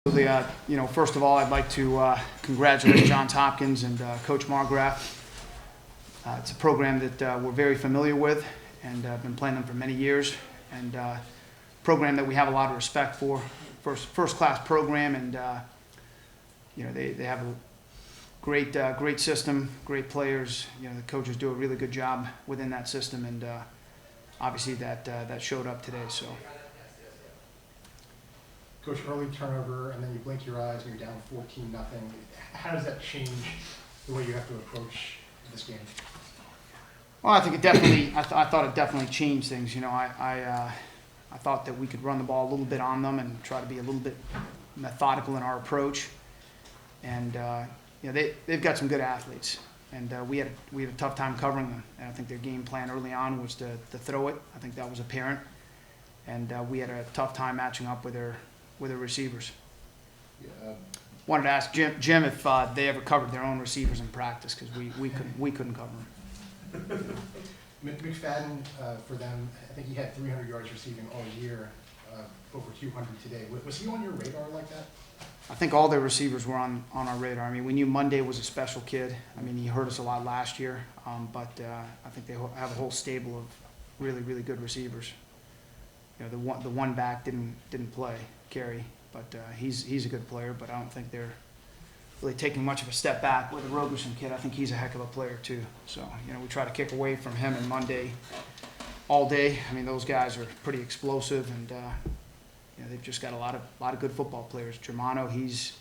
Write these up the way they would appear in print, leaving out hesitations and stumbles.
First of all, I'd like to congratulate Johns Hopkins and Coach Margraf. It's a program that we're very familiar with, and I've been playing them for many years, and a program that we have a lot of respect for. First-class program, and they have a great system, great players. The coaches do a really good job within that system, and obviously that showed up today. So. Coach, early turnover, and then you blink your eyes and you're down 14-0. How does that change the way you have to approach this game? Well, I think it definitely. I thought it definitely changed things. I thought that we could run the ball a little bit on them and try to be a little bit methodical in our approach. And they've got some good athletes, and we had a tough time covering them. And I think their game plan early on was to throw it. I think that was apparent, and we had a tough time matching up with their receivers. Yeah. Wanted to ask Jim if they ever covered their own receivers in practice, because we couldn't cover them. McFadden, for them, I think he had 300 yards receiving all year, over 200 today. Was he on your radar like that? I think all their receivers were on our radar. I mean, we knew Monday was a special kid. I mean, he hurt us a lot last year, but I think they have a whole stable of really, really good receivers. The one back didn't play, Kerry, but he's a good player. But I don't think they're really taking much of a step back with the Rogerson kid. I think he's a heck of a player too. So we try to kick away from him and Monday all day. I mean, those guys are pretty explosive, and they've just got a lot of good football players. Germano, he's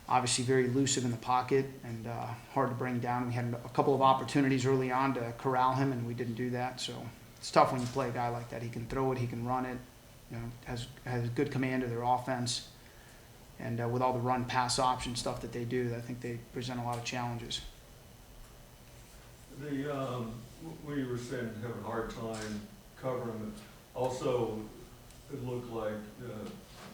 obviously very elusive in the pocket and hard to bring down. We had a couple of opportunities early on to corral him, and we didn't do that. So it's tough when you play a guy like that. He can throw it, he can run it, has good command of their offense. And with all the run-pass option stuff that they do, I think they present a lot of challenges. When you were saying having a hard time covering it, also it looked like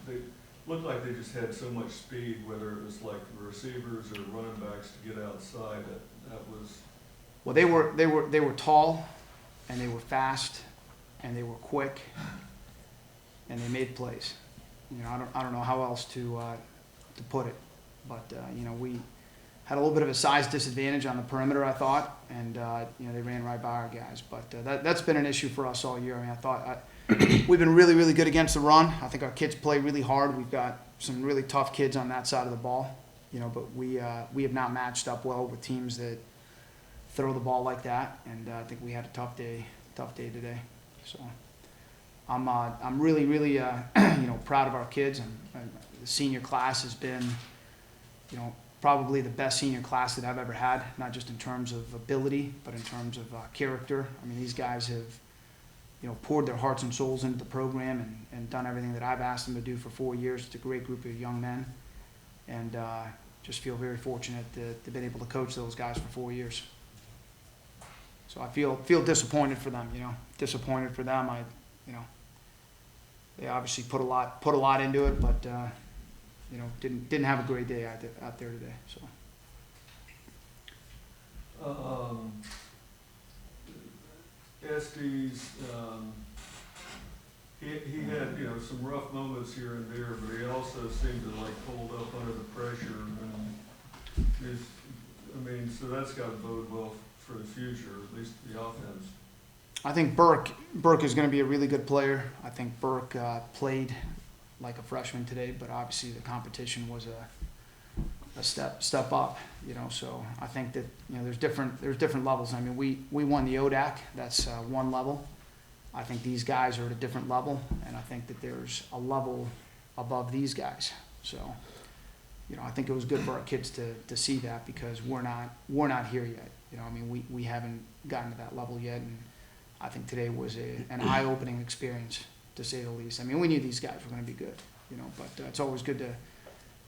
they just had so much speed, whether it was like the receivers or running backs to get outside. That was. Well, they were tall, and they were fast, and they were quick, and they made plays. I don't know how else to put it, but we had a little bit of a size disadvantage on the perimeter, I thought, and they ran right by our guys. But that's been an issue for us all year. I mean, I thought we've been really, really good against the run. I think our kids play really hard. We've got some really tough kids on that side of the ball, but we have not matched up well with teams that throw the ball like that, and I think we had a tough day today. So I'm really, really proud of our kids, and the senior class has been probably the best senior class that I've ever had, not just in terms of ability, but in terms of character. I mean, these guys have poured their hearts and souls into the program and done everything that I've asked them to do for 4 years. It's a great group of young men, and just feel very fortunate to have been able to coach those guys for 4 years. So I feel disappointed for them. Disappointed for them. They obviously put a lot into it, but didn't have a great day out there today. So. Estes, he had some rough moments here and there, but he also seemed to hold up under the pressure, and so that's got to bode well for the future, at least the offense. I think Burke is going to be a really good player. I think Burke played like a freshman today, but obviously the competition was a step up. So I think that there's different levels. I mean, we won the ODAC. That's one level. I think these guys are at a different level, and I think that there's a level above these guys. So I think it was good for our kids to see that, because we're not here yet. I mean, we haven't gotten to that level yet, and I think today was an eye-opening experience, to say the least. I mean, we knew these guys were going to be good, but it's always good to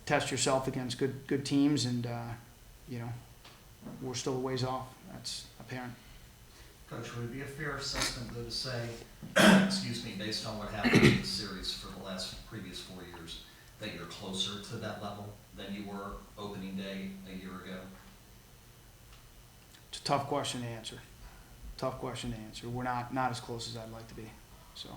test yourself against good teams, and we're still a ways off. That's apparent. Coach, would it be a fair assessment, though, to say, based on what happened in the series for the previous 4 years, that you're closer to that level than you were opening day a year ago? It's a tough question to answer. We're not as close as I'd like to be. So.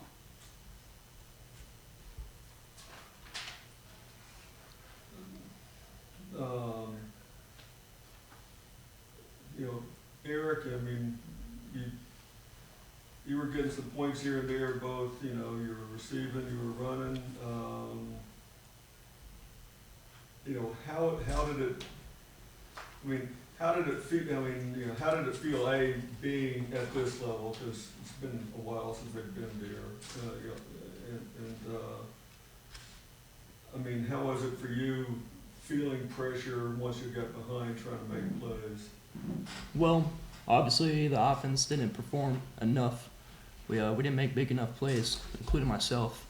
Eric, I mean, you were getting some points here and there, both, you know, you were receiving, you were running. You know, how did it, I mean, how did it feel, I mean, you know, how did it feel, being at this level? Because it's been a while since they've been there. You know, I mean, how was it for you feeling pressure once you got behind trying to make plays? Well, obviously the offense didn't perform enough. We didn't make big enough plays, including myself.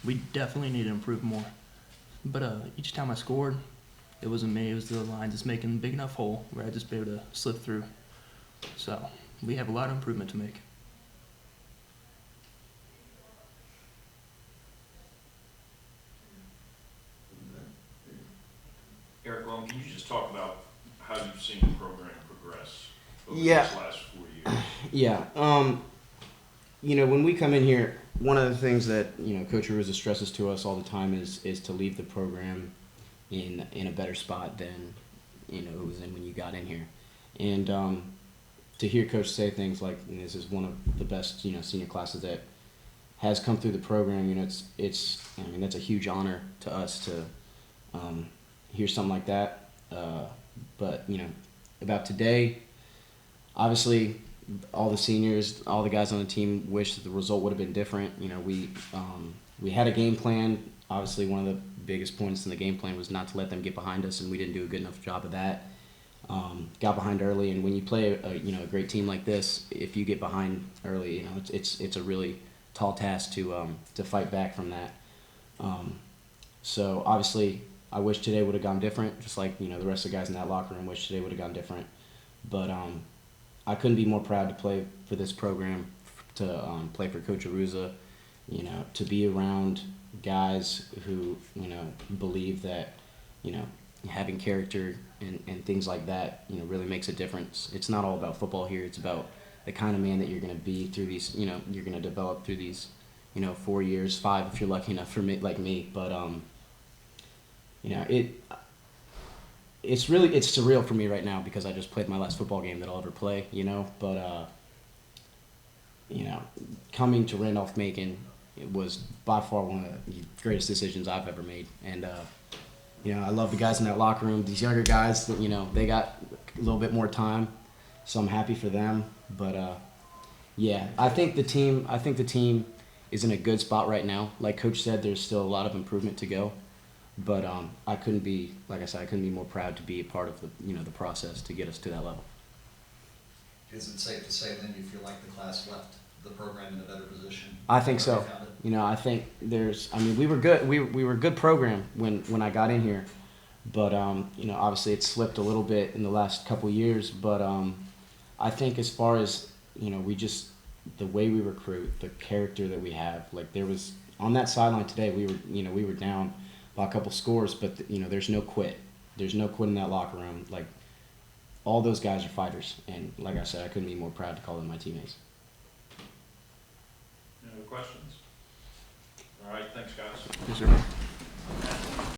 We definitely need to improve more. But each time I scored, it wasn't me, it was the line just making a big enough hole where I'd just be able to slip through. So we have a lot of improvement to make. Eric, can you just talk about how you've seen the program progress over Yeah. these last 4 years? Yeah. You know, when we come in here, one of the things that, you know, Coach Aruza stresses to us all the time is to leave the program in a better spot than, you know, it was in when you got in here. And to hear Coach say things like, and this is one of the best, you know, senior classes that has come through the program, you know, it's I mean, that's a huge honor to us to hear something like that. But, you know, about today, obviously, all the seniors, all the guys on the team wish that the result would have been different. You know, we had a game plan. Obviously, one of the biggest points in the game plan was not to let them get behind us, and we didn't do a good enough job of that. Got behind early, and when you play a great team like this, if you get behind early, you know, it's a really tall task to fight back from that. So obviously, I wish today would have gone different, just like, you know, the rest of the guys in that locker room wish today would have gone different. But I couldn't be more proud to play for this program, to play for Coach Aruza, you know, to be around guys who, you know, believe that, you know, having character and things like that, you know, really makes a difference. It's not all about football here. It's about the kind of man that you're going to be through these, you know, you're going to develop through these, you know, 4 years, 5 if you're lucky enough for me, like me. But, you know, it's surreal for me right now because I just played my last football game that I'll ever play, you know. But, you know, coming to Randolph-Macon, it was by far one of the greatest decisions I've ever made. And, you know, I love the guys in that locker room. These younger guys, you know, they got a little bit more time, so I'm happy for them. But, yeah, I think the team is in a good spot right now. Like Coach said, there's still a lot of improvement to go. But I couldn't be, like I said, I couldn't be more proud to be a part of the, you know, the process to get us to that level. Is it safe to say then you feel like the class left the program in a better position? I think than where so. they found it? You know, I think we were good. We were a good program when I got in here, but you know, obviously it slipped a little bit in the last couple years. But I think as far as, you know, the way we recruit, the character that we have, like there was on that sideline today, we were down by a couple scores, but you know, there's no quit. There's no quit in that locker room. Like all those guys are fighters, and like I said, I couldn't be more proud to call them my teammates. Any other questions? All right, thanks, guys. Yes, sir.